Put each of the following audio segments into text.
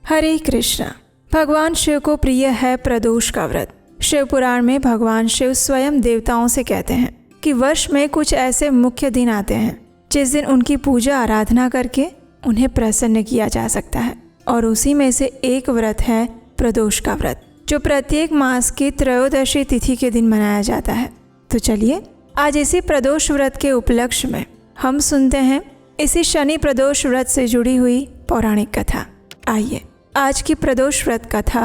हरे कृष्णा। भगवान शिव को प्रिय है प्रदोष का व्रत। शिव पुराण में भगवान शिव स्वयं देवताओं से कहते हैं कि वर्ष में कुछ ऐसे मुख्य दिन आते हैं जिस दिन उनकी पूजा आराधना करके उन्हें प्रसन्न किया जा सकता है, और उसी में से एक व्रत है प्रदोष का व्रत, जो प्रत्येक मास की त्रयोदशी तिथि के दिन मनाया जाता है। तो चलिए आज इसी प्रदोष व्रत के उपलक्ष्य में हम सुनते हैं इसी शनि प्रदोष व्रत से जुड़ी हुई पौराणिक कथा। आइए आज की प्रदोष व्रत कथा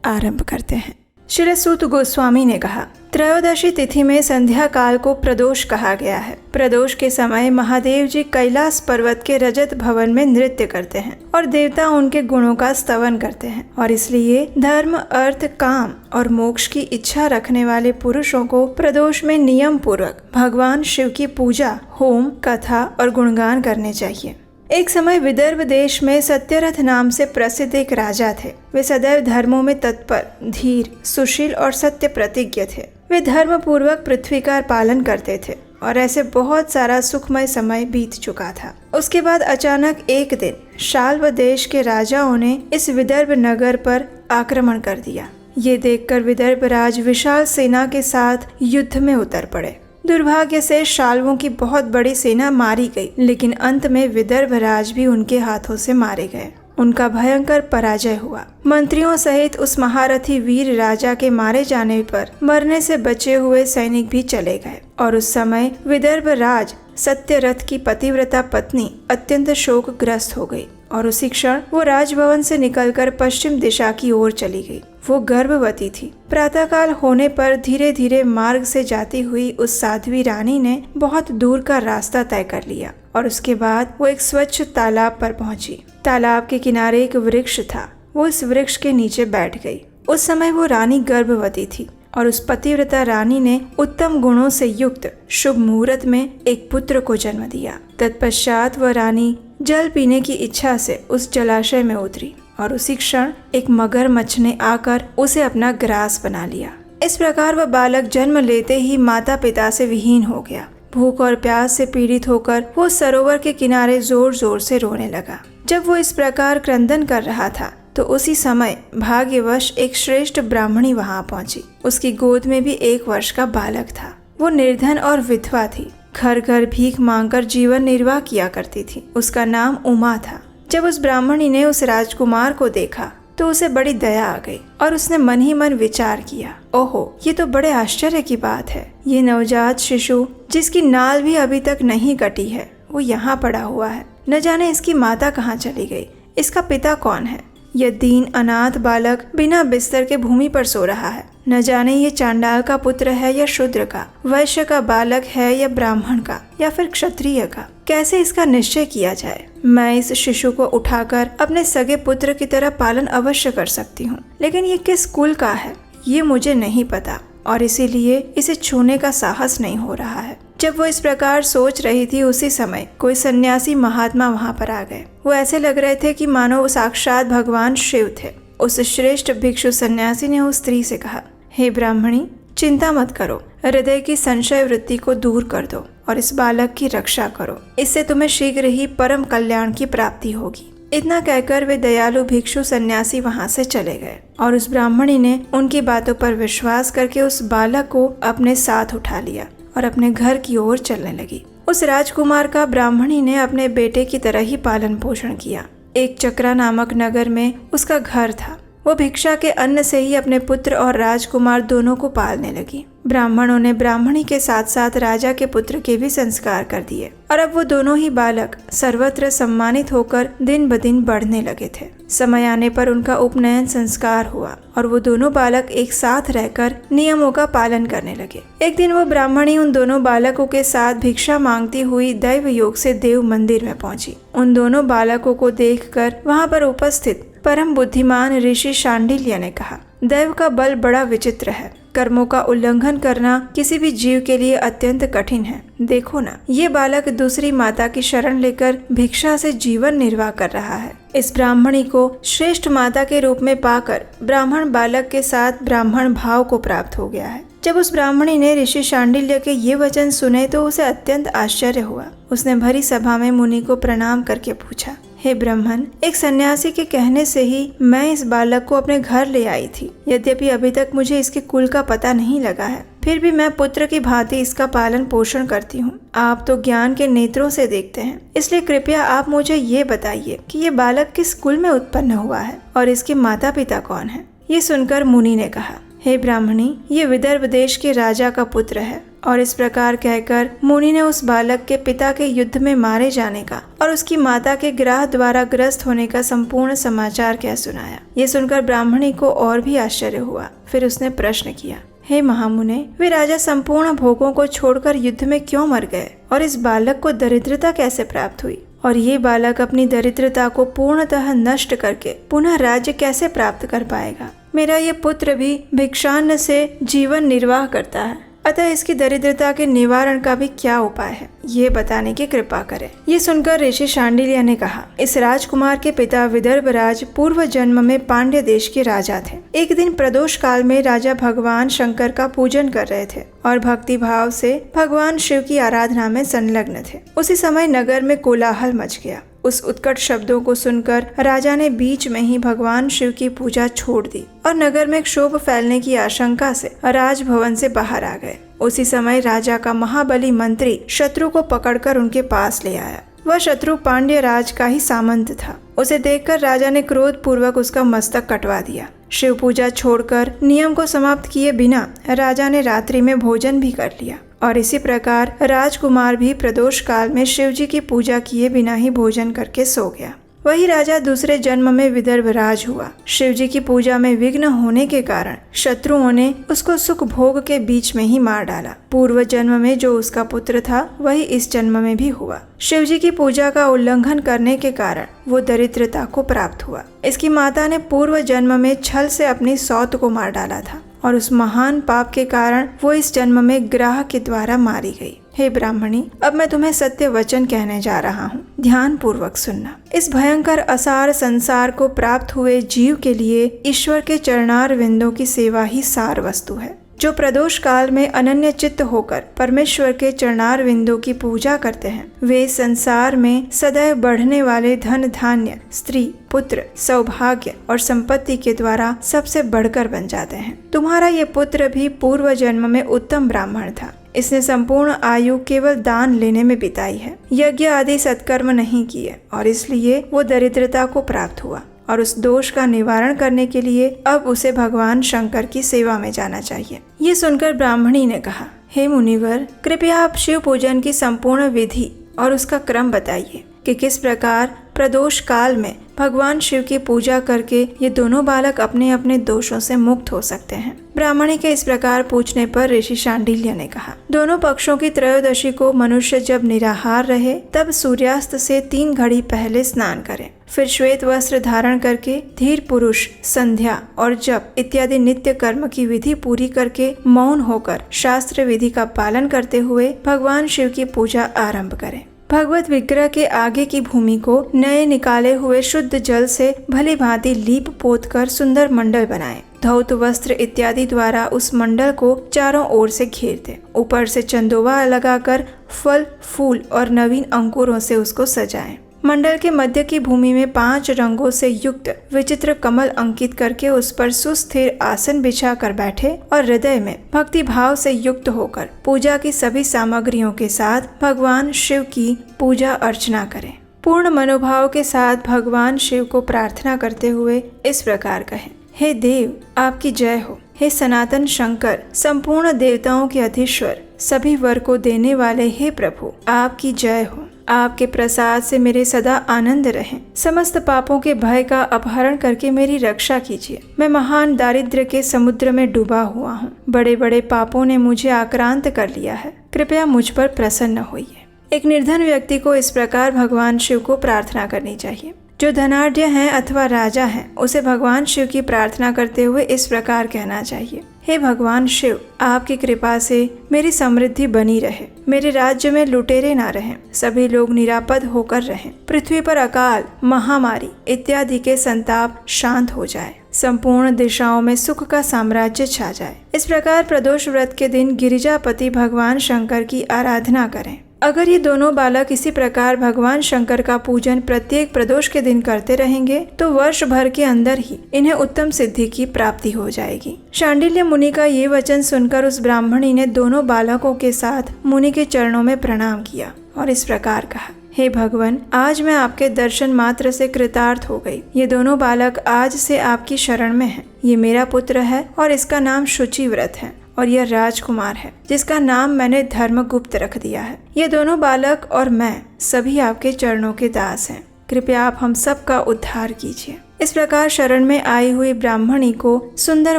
आरंभ करते हैं। श्री सूत गोस्वामी ने कहा, त्रयोदशी तिथि में संध्या काल को प्रदोष कहा गया है। प्रदोष के समय महादेव जी कैलाश पर्वत के रजत भवन में नृत्य करते हैं और देवता उनके गुणों का स्तवन करते हैं, और इसलिए धर्म, अर्थ, काम और मोक्ष की इच्छा रखने वाले पुरुषों को प्रदोष में नियम पूर्वक भगवान शिव की पूजा, होम, कथा और गुणगान करने चाहिए। एक समय विदर्भ देश में सत्यरथ नाम से प्रसिद्ध एक राजा थे। वे सदैव धर्मों में तत्पर, धीर, सुशील और सत्य प्रतिज्ञ थे। वे धर्म पूर्वक पृथ्वी का पालन करते थे और ऐसे बहुत सारा सुखमय समय बीत चुका था। उसके बाद अचानक एक दिन शाल्व देश के राजाओं ने इस विदर्भ नगर पर आक्रमण कर दिया। ये देखकर विदर्भ राज विशाल सेना के साथ युद्ध में उतर पड़े। दुर्भाग्य से शाल्वों की बहुत बड़ी सेना मारी गई, लेकिन अंत में विदर्भ राज भी उनके हाथों से मारे गए। उनका भयंकर पराजय हुआ। मंत्रियों सहित उस महारथी वीर राजा के मारे जाने पर मरने से बचे हुए सैनिक भी चले गए, और उस समय विदर्भ राज सत्यरथ की पतिव्रता पत्नी अत्यंत शोकग्रस्त हो गई, और उसी क्षण वो राजभवन से निकलकर पश्चिम दिशा की ओर चली गई। वो गर्भवती थी। प्रातःकाल होने पर धीरे धीरे मार्ग से जाती हुई उस साध्वी रानी ने बहुत दूर का रास्ता तय कर लिया, और उसके बाद वो एक स्वच्छ तालाब पर पहुंची। तालाब के किनारे एक वृक्ष था। वो इस वृक्ष के नीचे बैठ गई। उस समय वो रानी गर्भवती थी, और उस पतिव्रता रानी ने उत्तम गुणों से युक्त शुभ मुहूर्त में एक पुत्र को जन्म दिया। तत्पश्चात वह रानी जल पीने की इच्छा से उस जलाशय में उतरी, और उसी क्षण एक मगरमच्छ ने आकर उसे अपना ग्रास बना लिया। इस प्रकार वह बालक जन्म लेते ही माता पिता से विहीन हो गया। भूख और प्यास से पीड़ित होकर वो सरोवर के किनारे जोर जोर से रोने लगा। जब वो इस प्रकार क्रंदन कर रहा था तो उसी समय भाग्यवश एक श्रेष्ठ ब्राह्मणी वहां पहुंची। उसकी गोद में भी 1 वर्ष का बालक था। वो निर्धन और विधवा थी। घर घर भीख मांगकर जीवन निर्वाह किया करती थी। उसका नाम उमा था। जब उस ब्राह्मणी ने उस राजकुमार को देखा तो उसे बड़ी दया आ गई, और उसने मन ही मन विचार किया, ओहो, ये तो बड़े आश्चर्य की बात है। ये नवजात शिशु जिसकी नाल भी अभी तक नहीं कटी है, वो यहाँ पड़ा हुआ है। न जाने इसकी माता कहाँ चली गई, इसका पिता कौन है। यह दीन अनाथ बालक बिना बिस्तर के भूमि पर सो रहा है। न जाने ये चांडाल का पुत्र है या शूद्र का, वैश्य का बालक है या ब्राह्मण का, या फिर क्षत्रिय का। कैसे इसका निश्चय किया जाए। मैं इस शिशु को उठाकर अपने सगे पुत्र की तरह पालन अवश्य कर सकती हूँ, लेकिन ये किस कुल का है ये मुझे नहीं पता, और इसीलिए इसे छूने का साहस नहीं हो रहा है। जब वो इस प्रकार सोच रही थी, उसी समय कोई सन्यासी महात्मा वहाँ पर आ गए। वो ऐसे लग रहे थे कि मानो वो साक्षात भगवान शिव थे। उस श्रेष्ठ भिक्षु सन्यासी ने उस स्त्री से कहा, हे ब्राह्मणी, चिंता मत करो, हृदय की संशय वृत्ति को दूर कर दो और इस बालक की रक्षा करो। इससे तुम्हें शीघ्र ही परम कल्याण की प्राप्ति होगी। इतना कहकर वे दयालु भिक्षु सन्यासी वहां से चले गए, और उस ब्राह्मणी ने उनकी बातों पर विश्वास करके उस बालक को अपने साथ उठा लिया और अपने घर की ओर चलने लगी। उस राजकुमार का ब्राह्मणी ने अपने बेटे की तरह ही पालन पोषण किया। एक चक्रा नामक नगर में उसका घर था। वो भिक्षा के अन्न से ही अपने पुत्र और राजकुमार दोनों को पालने लगी। ब्राह्मणों ने ब्राह्मणी के साथ साथ राजा के पुत्र के भी संस्कार कर दिए, और अब वो दोनों ही बालक सर्वत्र सम्मानित होकर दिन ब दिन बढ़ने लगे थे। समय आने पर उनका उपनयन संस्कार हुआ, और वो दोनों बालक एक साथ रहकर नियमों का पालन करने लगे। एक दिन वो ब्राह्मणी उन दोनों बालकों के साथ भिक्षा मांगती हुई दैव योग से देव मंदिर में पहुंची। उन दोनों बालकों को देखकर वहां पर उपस्थित परम बुद्धिमान ऋषि शांडिल्य ने कहा, दैव का बल बड़ा विचित्र है। कर्मों का उल्लंघन करना किसी भी जीव के लिए अत्यंत कठिन है। देखो ना, ये बालक दूसरी माता की शरण लेकर भिक्षा से जीवन निर्वाह कर रहा है। इस ब्राह्मणी को श्रेष्ठ माता के रूप में पाकर ब्राह्मण बालक के साथ ब्राह्मण भाव को प्राप्त हो गया है। जब उस ब्राह्मणी ने ऋषि शांडिल्य के ये वचन सुने तो उसे अत्यंत आश्चर्य हुआ। उसने भरी सभा में मुनि को प्रणाम करके पूछा, हे ब्राह्मण, एक सन्यासी के कहने से ही मैं इस बालक को अपने घर ले आई थी। यद्यपि अभी तक मुझे इसके कुल का पता नहीं लगा है, फिर भी मैं पुत्र की भांति इसका पालन पोषण करती हूँ। आप तो ज्ञान के नेत्रों से देखते हैं, इसलिए कृपया आप मुझे ये बताइए कि ये बालक किस कुल में उत्पन्न हुआ है और इसके माता पिता कौन है। ये सुनकर मुनि ने कहा, हे ब्राह्मणी, ये विदर्भ देश के राजा का पुत्र है। और इस प्रकार कहकर मुनि ने उस बालक के पिता के युद्ध में मारे जाने का और उसकी माता के ग्राह द्वारा ग्रस्त होने का संपूर्ण समाचार कह सुनाया। ये सुनकर ब्राह्मणी को और भी आश्चर्य हुआ। फिर उसने प्रश्न किया, हे महामुने, वे राजा संपूर्ण भोगों को छोड़कर युद्ध में क्यों मर गए और इस बालक को दरिद्रता कैसे प्राप्त हुई और ये बालक अपनी दरिद्रता को पूर्णतः नष्ट करके पुनः राज्य कैसे प्राप्त कर पाएगा। मेरा ये पुत्र भी भिक्षान्न से जीवन निर्वाह करता है, अतः इसकी दरिद्रता के निवारण का भी क्या उपाय है, ये बताने की कृपा करें। ये सुनकर ऋषि शांडिल्य ने कहा, इस राजकुमार के पिता विदर्भ राज पूर्व जन्म में पांड्य देश के राजा थे। एक दिन प्रदोष काल में राजा भगवान शंकर का पूजन कर रहे थे और भक्ति भाव से भगवान शिव की आराधना में संलग्न थे। उसी समय नगर में कोलाहल मच गया। उस उत्कट शब्दों को सुनकर राजा ने बीच में ही भगवान शिव की पूजा छोड़ दी और नगर में क्षोभ फैलने की आशंका से राजभवन से बाहर आ गए। उसी समय राजा का महाबली मंत्री शत्रु को पकड़कर उनके पास ले आया। वह शत्रु पांड्य राज का ही सामंत था। उसे देखकर राजा ने क्रोध पूर्वक उसका मस्तक कटवा दिया। शिव पूजा छोड़कर नियम को समाप्त किए बिना राजा ने रात्रि में भोजन भी कर लिया और इसी प्रकार राजकुमार भी प्रदोष काल में शिव जी की पूजा किए बिना ही भोजन करके सो गया। वही राजा दूसरे जन्म में विदर्भ राज हुआ। शिव जी की पूजा में विघ्न होने के कारण शत्रुओं ने उसको सुख भोग के बीच में ही मार डाला। पूर्व जन्म में जो उसका पुत्र था वही इस जन्म में भी हुआ। शिव जी की पूजा का उल्लंघन करने के कारण वो दरिद्रता को प्राप्त हुआ। इसकी माता ने पूर्व जन्म में छल से अपनी सौत को मार डाला था और उस महान पाप के कारण वो इस जन्म में ग्राह के द्वारा मारी गई। हे ब्राह्मणी, अब मैं तुम्हें सत्य वचन कहने जा रहा हूँ, ध्यान पूर्वक सुनना। इस भयंकर असार संसार को प्राप्त हुए जीव के लिए ईश्वर के चरणार विंदों की सेवा ही सार वस्तु है। जो प्रदोष काल में अनन्य चित्त होकर परमेश्वर के चरणार विंदों की पूजा करते हैं, वे संसार में सदैव बढ़ने वाले धन धान्य, स्त्री, पुत्र, सौभाग्य और संपत्ति के द्वारा सबसे बढ़कर बन जाते हैं। तुम्हारा ये पुत्र भी पूर्व जन्म में उत्तम ब्राह्मण था। इसने संपूर्ण आयु केवल दान लेने में बिताई है, यज्ञ आदि सत्कर्म नहीं किए और इसलिए वो दरिद्रता को प्राप्त हुआ और उस दोष का निवारण करने के लिए अब उसे भगवान शंकर की सेवा में जाना चाहिए। ये सुनकर ब्राह्मणी ने कहा, हे मुनिवर, कृपया आप शिव पूजन की संपूर्ण विधि और उसका क्रम बताइए कि किस प्रकार प्रदोष काल में भगवान शिव की पूजा करके ये दोनों बालक अपने अपने दोषों से मुक्त हो सकते हैं। ब्राह्मणी के इस प्रकार पूछने पर ऋषि शांडिल्य ने कहा, दोनों पक्षों की त्रयोदशी को मनुष्य जब निराहार रहे तब सूर्यास्त से 3 घड़ी पहले स्नान करे, फिर श्वेत वस्त्र धारण करके धीर पुरुष संध्या और जप इत्यादि नित्य कर्म की विधि पूरी करके मौन होकर शास्त्र विधि का पालन करते हुए भगवान शिव की पूजा आरंभ करें। भगवत विग्रह के आगे की भूमि को नए निकाले हुए शुद्ध जल से भली भांति लीप पोत कर सुंदर मंडल बनाएं। धौत वस्त्र इत्यादि द्वारा उस मंडल को चारों ओर से घेर दें। ऊपर से चंदोवा लगाकर फल, फूल और नवीन अंकुरों से उसको सजाएं। मंडल के मध्य की भूमि में 5 रंगों से युक्त विचित्र कमल अंकित करके उस पर सुस्थिर आसन बिछा कर बैठे और हृदय में भक्ति भाव से युक्त होकर पूजा की सभी सामग्रियों के साथ भगवान शिव की पूजा अर्चना करें। पूर्ण मनोभाव के साथ भगवान शिव को प्रार्थना करते हुए इस प्रकार कहें, हे देव, आपकी जय हो। हे सनातन शंकर, संपूर्ण देवताओं के अधीश्वर, सभी वर को देने वाले हे प्रभु, आपकी जय हो। आपके प्रसाद से मेरे सदा आनंद रहें। समस्त पापों के भय का अपहरण करके मेरी रक्षा कीजिए। मैं महान दारिद्र्य के समुद्र में डूबा हुआ हूँ। बड़े बड़े पापों ने मुझे आक्रांत कर लिया है। कृपया मुझ पर प्रसन्न होइए। एक निर्धन व्यक्ति को इस प्रकार भगवान शिव को प्रार्थना करनी चाहिए। जो धनाढ्य हैं अथवा राजा हैं, उसे भगवान शिव की प्रार्थना करते हुए इस प्रकार कहना चाहिए, हे भगवान शिव, आपकी कृपा से मेरी समृद्धि बनी रहे। मेरे राज्य में लुटेरे ना रहें। सभी लोग निरापद होकर रहें। पृथ्वी पर अकाल, महामारी इत्यादि के संताप शांत हो जाए। संपूर्ण दिशाओं में सुख का साम्राज्य छा जाए। इस प्रकार प्रदोष व्रत के दिन गिरिजापति भगवान शंकर की आराधना करें। अगर ये दोनों बालक इसी प्रकार भगवान शंकर का पूजन प्रत्येक प्रदोष के दिन करते रहेंगे तो वर्ष भर के अंदर ही इन्हें उत्तम सिद्धि की प्राप्ति हो जाएगी। शांडिल्य मुनि का ये वचन सुनकर उस ब्राह्मणी ने दोनों बालकों के साथ मुनि के चरणों में प्रणाम किया और इस प्रकार कहा, हे भगवान, आज मैं आपके दर्शन मात्र से कृतार्थ हो गई। ये दोनों बालक आज से आपकी शरण में हैं। ये मेरा पुत्र है और इसका नाम शुचिव्रत है और यह राजकुमार है जिसका नाम मैंने धर्मगुप्त रख दिया है। ये दोनों बालक और मैं सभी आपके चरणों के दास हैं। कृपया आप हम सब का उद्धार कीजिए। इस प्रकार शरण में आई हुई ब्राह्मणी को सुंदर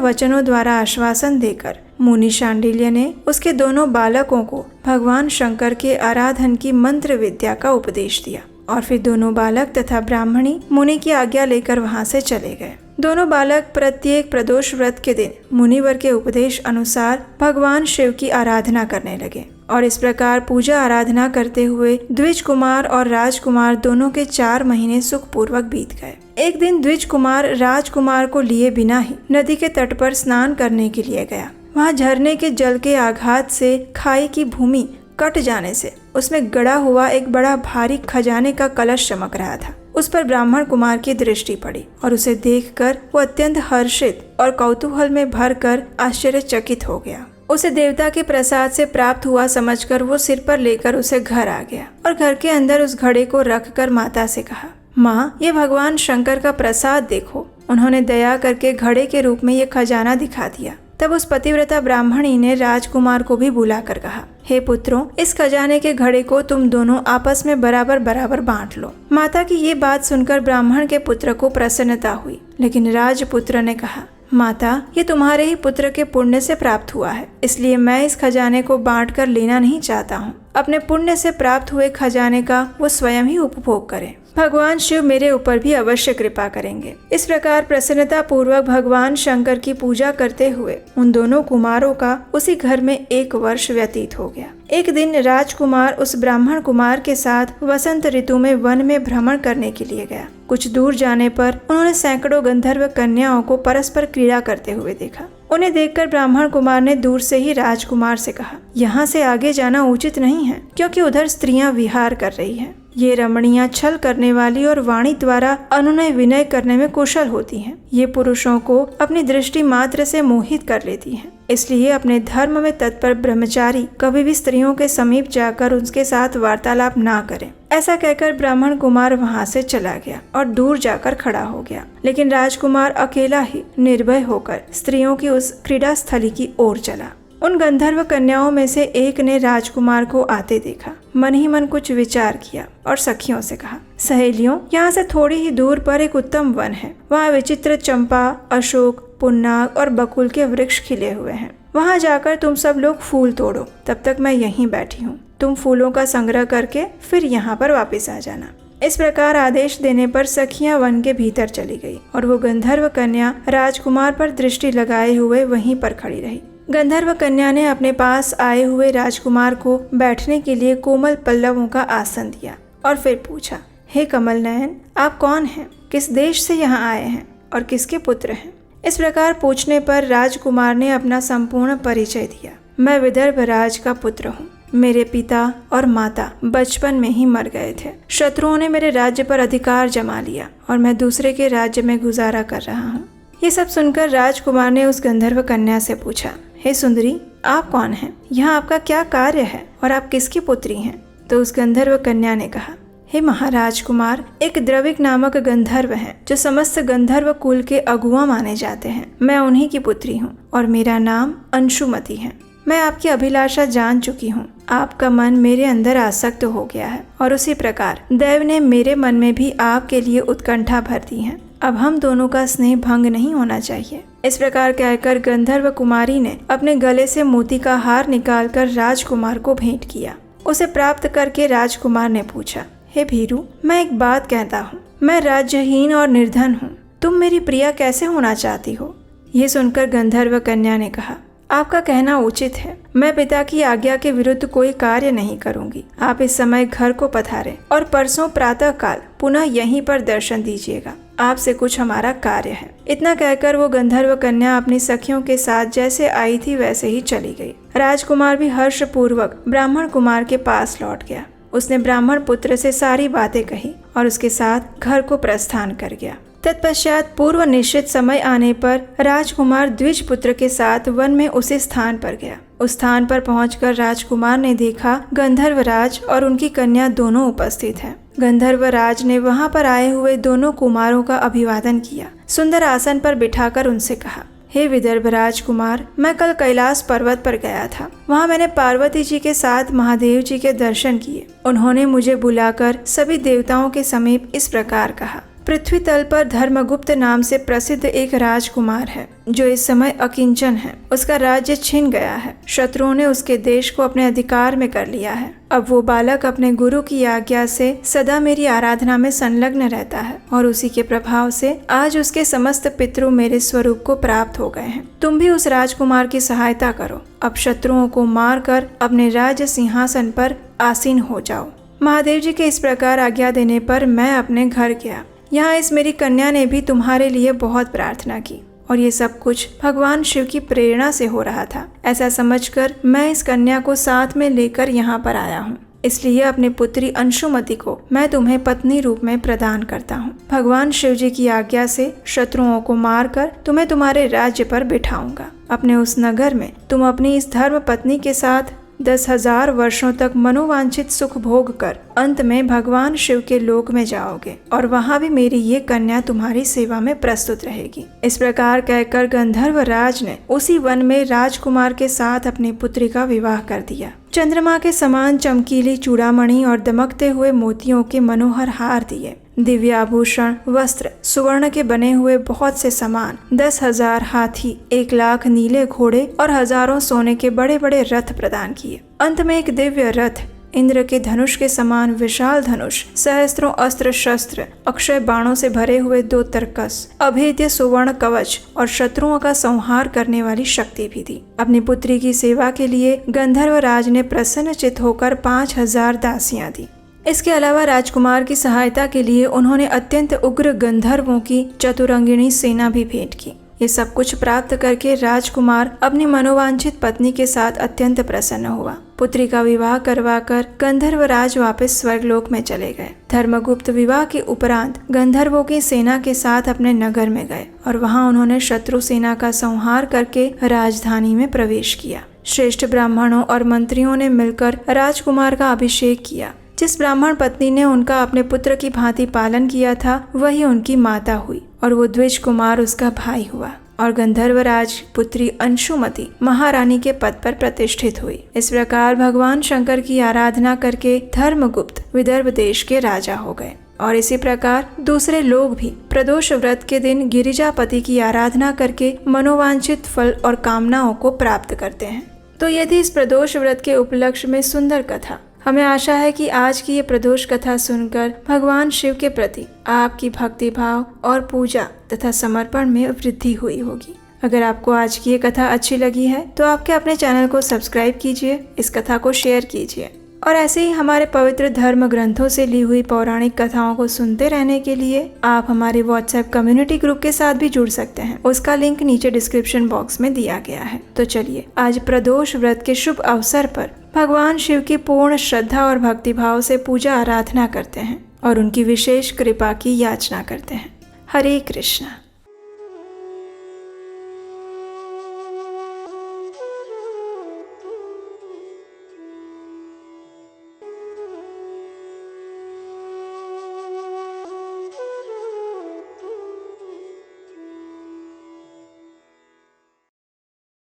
वचनों द्वारा आश्वासन देकर मुनि शांडिल्य ने उसके दोनों बालकों को भगवान शंकर के आराधन की मंत्र विद्या का उपदेश दिया और फिर दोनों बालक तथा ब्राह्मणी मुनि की आज्ञा लेकर वहां से चले गए। दोनों बालक प्रत्येक प्रदोष व्रत के दिन मुनिवर के उपदेश अनुसार भगवान शिव की आराधना करने लगे और इस प्रकार पूजा आराधना करते हुए द्विज कुमार और राजकुमार दोनों के 4 महीने सुखपूर्वक बीत गए। एक दिन द्विज कुमार राजकुमार को लिए बिना ही नदी के तट पर स्नान करने के लिए गया। वहाँ झरने के जल के आघात से खाई की भूमि कट जाने से उसमें गड़ा हुआ एक बड़ा भारी खजाने का कलश चमक रहा था। उस पर ब्राह्मण कुमार की दृष्टि पड़ी और उसे देखकर वो अत्यंत हर्षित और कौतूहल में भरकर आश्चर्यचकित हो गया। उसे देवता के प्रसाद से प्राप्त हुआ समझकर वो सिर पर लेकर उसे घर आ गया और घर के अंदर उस घड़े को रखकर माता से कहा, माँ, ये भगवान शंकर का प्रसाद देखो। उन्होंने दया करके घड़े के रूप में ये खजाना दिखा दिया। तब उस पतिव्रता ब्राह्मणी ने राजकुमार को भी बुलाकर कहा, हे पुत्रों, इस खजाने के घड़े को तुम दोनों आपस में बराबर बराबर बांट लो। माता की ये बात सुनकर ब्राह्मण के पुत्र को प्रसन्नता हुई, लेकिन राजपुत्र ने कहा, माता, ये तुम्हारे ही पुत्र के पुण्य से प्राप्त हुआ है, इसलिए मैं इस खजाने को बांट कर लेना नहीं चाहता हूँ। अपने पुण्य से प्राप्त हुए खजाने का वो स्वयं ही उपभोग करें। भगवान शिव मेरे ऊपर भी अवश्य कृपा करेंगे। इस प्रकार प्रसन्नता पूर्वक भगवान शंकर की पूजा करते हुए उन दोनों कुमारों का उसी घर में 1 वर्ष व्यतीत हो गया। एक दिन राजकुमार उस ब्राह्मण कुमार के साथ वसंत ऋतु में वन में भ्रमण करने के लिए गया। कुछ दूर जाने पर उन्होंने सैकड़ों गंधर्व कन्याओं को परस्पर क्रीड़ा करते हुए देखा। उन्हें देखकर ब्राह्मण कुमार ने दूर से ही राजकुमार से कहा, यहाँ से आगे जाना उचित नहीं है, क्योंकि उधर स्त्रियां विहार कर रही हैं। ये रमणियां छल करने वाली और वाणी द्वारा अनुनय विनय करने में कुशल होती हैं। ये पुरुषों को अपनी दृष्टि मात्र से मोहित कर लेती हैं। इसलिए अपने धर्म में तत्पर ब्रह्मचारी कभी भी स्त्रियों के समीप जाकर उनके साथ वार्तालाप ना करें। ऐसा कहकर ब्राह्मण कुमार वहाँ से चला गया और दूर जाकर खड़ा हो गया। लेकिन राजकुमार अकेला ही निर्भय होकर स्त्रियों की उस क्रीड़ा स्थली की ओर चला। उन गंधर्व कन्याओं में से एक ने राजकुमार को आते देखा। मन ही मन कुछ विचार किया और सखियों से कहा, सहेलियों, यहाँ से थोड़ी ही दूर पर एक उत्तम वन है। वहाँ विचित्र चंपा, अशोक, पुन्नाग और बकुल के वृक्ष खिले हुए हैं। वहाँ जाकर तुम सब लोग फूल तोड़ो, तब तक मैं यहीं बैठी हूँ। तुम फूलों का संग्रह करके फिर यहाँ पर वापस आ जाना। इस प्रकार आदेश देने पर सखियां वन के भीतर चली गई और वो गंधर्व कन्या राजकुमार पर दृष्टि लगाए हुए वहीं पर खड़ी रही। गंधर्व कन्या ने अपने पास आए हुए राजकुमार को बैठने के लिए कोमल पल्लवों का आसन दिया और फिर पूछा, हे कमल नयन, आप कौन हैं? किस देश से यहाँ आए हैं और किसके पुत्र हैं? इस प्रकार पूछने पर राजकुमार ने अपना संपूर्ण परिचय दिया। मैं विदर्भ राज का पुत्र हूँ। मेरे पिता और माता बचपन में ही मर गए थे। शत्रुओं ने मेरे राज्य पर अधिकार जमा लिया और मैं दूसरे के राज्य में गुजारा कर रहा हूँ। ये सब सुनकर राजकुमार ने उस गंधर्व कन्या से पूछा, हे सुंदरी, आप कौन हैं? यहाँ आपका क्या कार्य है और आप किसकी पुत्री हैं? तो उस गंधर्व कन्या ने कहा, हे महाराज कुमार, एक द्रविक नामक गंधर्व हैं जो समस्त गंधर्व कुल के अगुआ माने जाते हैं। मैं उन्हीं की पुत्री हूँ और मेरा नाम अंशुमति है। मैं आपकी अभिलाषा जान चुकी हूँ। आपका मन मेरे अंदर आसक्त हो गया है और उसी प्रकार दैव ने मेरे मन में भी आपके लिए उत्कंठा भर दी है। अब हम दोनों का स्नेह भंग नहीं होना चाहिए। इस प्रकार कहकर गंधर्व कुमारी ने अपने गले से मोती का हार निकालकर राजकुमार को भेंट किया। उसे प्राप्त करके राजकुमार ने पूछा, हे भीरू, मैं एक बात कहता हूँ। मैं राज्यहीन और निर्धन हूँ। तुम मेरी प्रिया कैसे होना चाहती हो? ये सुनकर गंधर्व कन्या ने कहा, आपका कहना उचित है। मैं पिता की आज्ञा के विरुद्ध कोई कार्य नहीं करूंगी। आप इस समय घर को पधारें और परसों प्रातः काल पुनः यहीं पर दर्शन दीजिएगा। आपसे कुछ हमारा कार्य है। इतना कहकर वो गंधर्व कन्या अपनी सखियों के साथ जैसे आई थी वैसे ही चली गई। राजकुमार भी हर्ष पूर्वक ब्राह्मण कुमार के पास लौट गया। उसने ब्राह्मण पुत्र से सारी बातें कही और उसके साथ घर को प्रस्थान कर गया। तत्पश्चात पूर्व निश्चित समय आने पर राजकुमार द्विज पुत्र के साथ वन में उसी स्थान पर गया। उस स्थान पर पहुंचकर राजकुमार ने देखा गंधर्वराज और उनकी कन्या दोनों उपस्थित हैं। गंधर्वराज ने वहां पर आए हुए दोनों कुमारों का अभिवादन किया। सुंदर आसन पर बिठाकर उनसे कहा, हे विदर्भ राजकुमार, मैं कल कैलाश पर्वत पर गया था। वहाँ मैंने पार्वती जी के साथ महादेव जी के दर्शन किए। उन्होंने मुझे बुलाकर सभी देवताओं के समीप इस प्रकार कहा, पृथ्वी तल पर धर्मगुप्त नाम से प्रसिद्ध एक राजकुमार है जो इस समय अकिंचन है। उसका राज्य छिन गया है। शत्रुओं ने उसके देश को अपने अधिकार में कर लिया है। अब वो बालक अपने गुरु की आज्ञा से सदा मेरी आराधना में संलग्न रहता है और उसी के प्रभाव से आज उसके समस्त पितृ मेरे स्वरूप को प्राप्त हो गए हैं। तुम भी उस राजकुमार की सहायता करो। अब शत्रुओं को मार कर अपने राज्य सिंहासन पर आसीन हो जाओ। महादेव जी के इस प्रकार आज्ञा देने पर मैं अपने घर गया। यहाँ इस मेरी कन्या ने भी तुम्हारे लिए बहुत प्रार्थना की और ये सब कुछ भगवान शिव की प्रेरणा से हो रहा था। ऐसा समझकर मैं इस कन्या को साथ में लेकर यहाँ पर आया हूँ। इसलिए अपनी पुत्री अंशुमति को मैं तुम्हें पत्नी रूप में प्रदान करता हूँ। भगवान शिव जी की आज्ञा से शत्रुओं को मारकर तुम्हें तुम्हारे राज्य पर बिठाऊंगा। अपने उस नगर में तुम अपनी इस धर्म पत्नी के साथ 10,000 वर्षों तक मनोवांछित सुख भोग कर अंत में भगवान शिव के लोक में जाओगे और वहाँ भी मेरी ये कन्या तुम्हारी सेवा में प्रस्तुत रहेगी। इस प्रकार कहकर गंधर्व राज ने उसी वन में राजकुमार के साथ अपनी पुत्री का विवाह कर दिया। चंद्रमा के समान चमकीली चूड़ामणि और दमकते हुए मोतियों के मनोहर हार दिए। दिव्य आभूषण, वस्त्र, सुवर्ण के बने हुए बहुत से सामान, 10,000 हाथी, 1,00,000 नीले घोड़े और हजारों सोने के बड़े बड़े रथ प्रदान किए। अंत में एक दिव्य रथ, इंद्र के धनुष के समान विशाल धनुष, सहस्त्रों अस्त्र शस्त्र, अक्षय बाणों से भरे हुए 2 तरकस, अभेद्य सुवर्ण कवच और शत्रुओं का संहार करने वाली शक्ति भी दी। अपनी पुत्री की सेवा के लिए गंधर्व राज ने प्रसन्नचित्त होकर 5,000 दासियां दी। इसके अलावा राजकुमार की सहायता के लिए उन्होंने अत्यंत उग्र गंधर्वों की चतुरंगिणी सेना भी भेंट की। ये सब कुछ प्राप्त करके राजकुमार अपनी मनोवांछित पत्नी के साथ अत्यंत प्रसन्न हुआ। पुत्री का विवाह करवाकर गंधर्वराज वापस स्वर्गलोक में चले गए। धर्मगुप्त विवाह के उपरांत गंधर्वों की सेना के साथ अपने नगर में गए और वहां उन्होंने शत्रु सेना का संहार करके राजधानी में प्रवेश किया। श्रेष्ठ ब्राह्मणों और मंत्रियों ने मिलकर राजकुमार का अभिषेक किया। जिस ब्राह्मण पत्नी ने उनका अपने पुत्र की भांति पालन किया था वही उनकी माता हुई और वो द्विज कुमार उसका भाई हुआ और गंधर्वराज पुत्री अंशुमति महारानी के पद पर प्रतिष्ठित हुई। इस प्रकार भगवान शंकर की आराधना करके धर्मगुप्त विदर्भ देश के राजा हो गए। और इसी प्रकार दूसरे लोग भी प्रदोष व्रत के दिन गिरिजापति की आराधना करके मनोवांछित फल और कामनाओं को प्राप्त करते हैं। तो यदि इस प्रदोष व्रत के उपलक्ष्य में सुंदर कथा, हमें आशा है कि आज की ये प्रदोष कथा सुनकर भगवान शिव के प्रति आपकी भक्ति भाव और पूजा तथा समर्पण में वृद्धि हुई होगी। अगर आपको आज की ये कथा अच्छी लगी है तो आपके अपने चैनल को सब्सक्राइब कीजिए, इस कथा को शेयर कीजिए और ऐसे ही हमारे पवित्र धर्म ग्रंथों से ली हुई पौराणिक कथाओं को सुनते रहने के लिए आप हमारे व्हाट्सएप कम्युनिटी ग्रुप के साथ भी जुड़ सकते हैं। उसका लिंक नीचे डिस्क्रिप्शन बॉक्स में दिया गया है। तो चलिए आज प्रदोष व्रत के शुभ अवसर पर भगवान शिव की पूर्ण श्रद्धा और भक्तिभाव से पूजा आराधना करते हैं और उनकी विशेष कृपा की याचना करते हैं। हरे कृष्णा।